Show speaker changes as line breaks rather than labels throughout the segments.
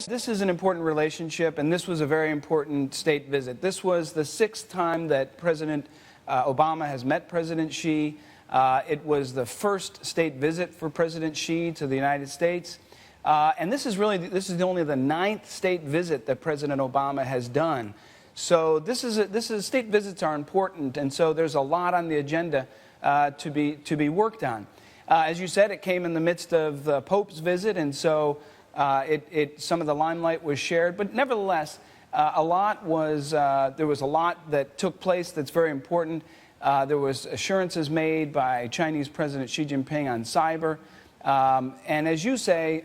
This is an important relationship, and this was a very important state visit. This was the 6th time that President Obama has met President Xi. It was the first state visit for President Xi to the United States. And this is only the 9th state visit that President Obama has done. So state visits are important, and so there's a lot on the agenda to be worked on. As you said, it came in the midst of the Pope's visit, and so some of the limelight was shared. But nevertheless, there was a lot that took place that's very important. There was assurances made by Chinese President Xi Jinping on cyber. And as you say,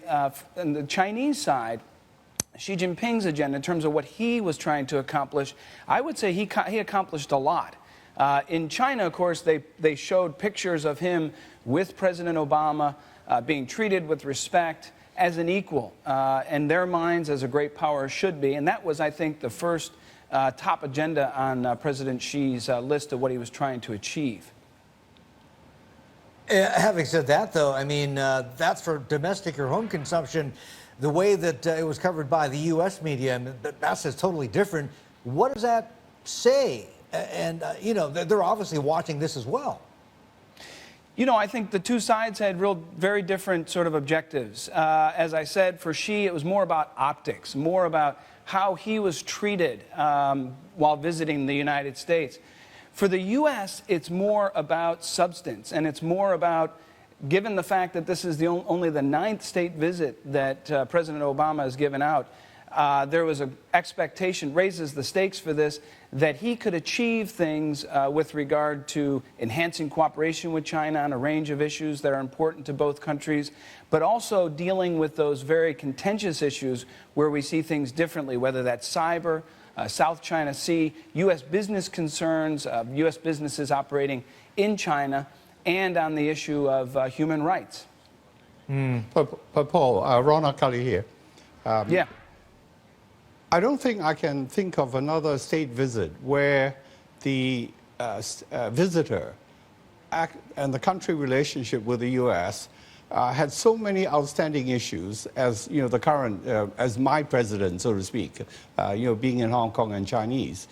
on the Chinese side, Xi Jinping's agenda, in terms of what he was trying to accomplish, I would say he accomplished a lot. In China, of course, they showed pictures of him with President Obama being treated with respect as an equal, in their minds as a great power should be. And that was, I think, the first top agenda on President Xi's list of what he was trying to achieve.
Having said that, though, I mean, that's for domestic or home consumption. The way that it was covered by the U.S. media, I mean, that's just totally different. What does that say? And, you know, they're obviously watching this as well.
You know, I think the two sides had very different sort of objectives. As I said, for Xi, it was more about optics, more about how he was treated while visiting the United States. For the U.S., it's more about substance, and it's more about, given the fact that this is only the 9th state visit that President Obama has given out, there was an expectation, raises the stakes for this, that he could achieve things with regard to enhancing cooperation with China on a range of issues that are important to both countries, but also dealing with those very contentious issues where we see things differently, whether that's cyber, South China Sea, U.S. business concerns, U.S. businesses operating in China, and on the issue of human rights.
Paul, Ronald Kelly here.
Yeah.
I don't think I can think of another state visit where the visitor and the country relationship with the U.S. Had so many outstanding issues as, you know, the current, as my president, so to speak, you know, being in Hong Kong and Chinese.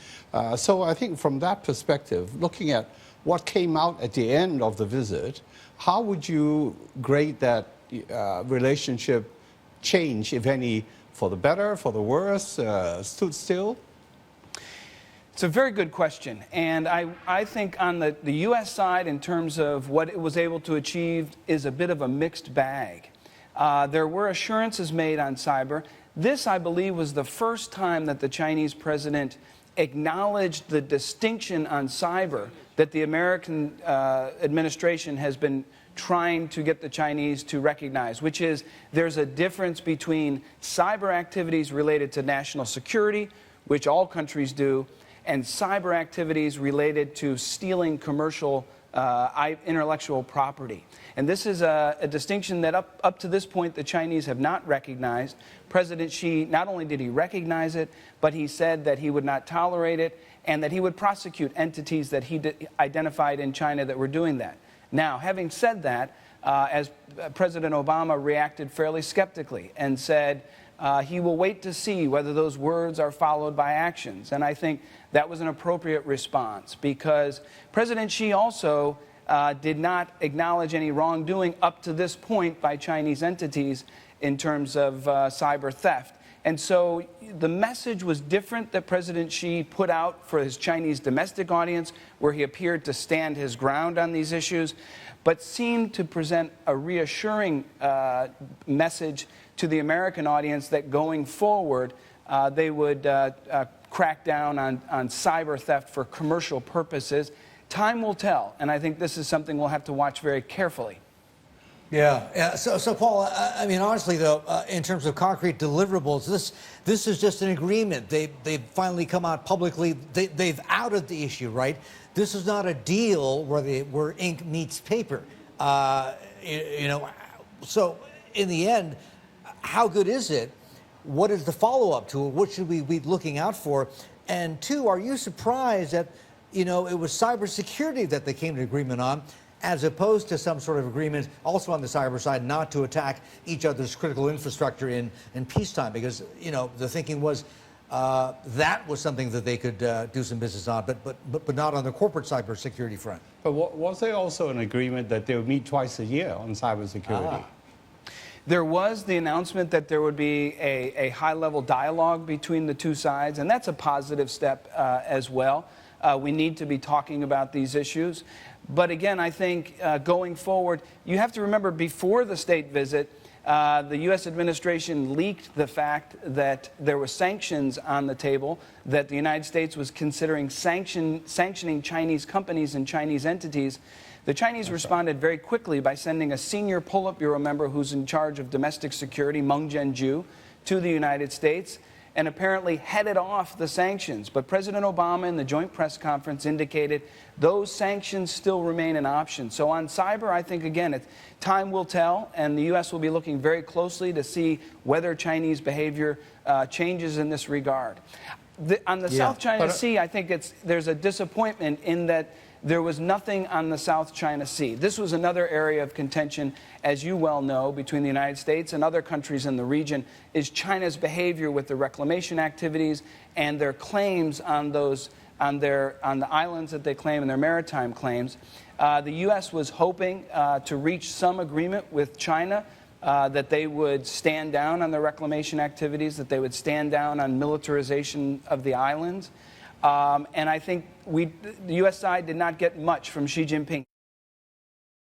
So I think from that perspective, looking at what came out at the end of the visit, how would you grade that relationship change, if any, for the better, for the worse, stood still?
It's a very good question, and I think on the U.S. side, in terms of what it was able to achieve, is a bit of a mixed bag. There were assurances made on cyber. This, I believe, was the first time that the Chinese president acknowledged the distinction on cyber that the American administration has been trying to get the Chinese to recognize, which is there's a difference between cyber activities related to national security, which all countries do, and cyber activities related to stealing commercial intellectual property. And this is a distinction that up to this point the Chinese have not recognized. President Xi, not only did he recognize it, but he said that he would not tolerate it and that he would prosecute entities that he identified in China that were doing that. Now, having said that, as President Obama reacted fairly skeptically and said, he will wait to see whether those words are followed by actions. And I think that was an appropriate response because President Xi also did not acknowledge any wrongdoing up to this point by Chinese entities in terms of cyber theft. And so the message was different that President Xi put out for his Chinese domestic audience, where he appeared to stand his ground on these issues, but seemed to present a reassuring message to the American audience that going forward, they would crack down on cyber theft for commercial purposes. Time will tell, and I think this is something we'll have to watch very carefully.
Yeah. So Paul, I mean, honestly, though, in terms of concrete deliverables, this is just an agreement. They've finally come out publicly. They've outed the issue, right? This is not a deal where ink meets paper. You know, so in the end, how good is it? What is the follow-up to it? What should we be looking out for? And two, are you surprised that, you know, it was cybersecurity that they came to agreement on? as opposed to some sort of agreement also on the cyber side not to attack each other's critical infrastructure in peacetime, because, you know, the thinking was that was something that they could do some business on, but not on the corporate cybersecurity front.
But was there also an agreement that they would meet twice a year on cybersecurity?
There was the announcement that there would be a high-level dialogue between the two sides, and that's a positive step as well. We need to be talking about these issues. But again, I think going forward, you have to remember before the state visit, the U.S. administration leaked the fact that there were sanctions on the table, that the United States was considering sanctioning Chinese companies and Chinese entities. The Chinese responded very quickly by sending a senior Politburo member who's in charge of domestic security, Meng Jianzhu, to the United States and apparently headed off the sanctions. But President Obama in the joint press conference indicated those sanctions still remain an option. So on cyber, I think, again, time will tell, and the U.S. will be looking very closely to see whether Chinese behavior changes in this regard. On the South China Sea, I think there's a disappointment in that there was nothing on the South China Sea. This was another area of contention, as you well know, between the United States and other countries in the region, is China's behavior with the reclamation activities and their claims on the islands that they claim and their maritime claims. The U.S. was hoping to reach some agreement with China that they would stand down on the reclamation activities, that they would stand down on militarization of the islands. And I think the U.S. side did not get much from Xi Jinping.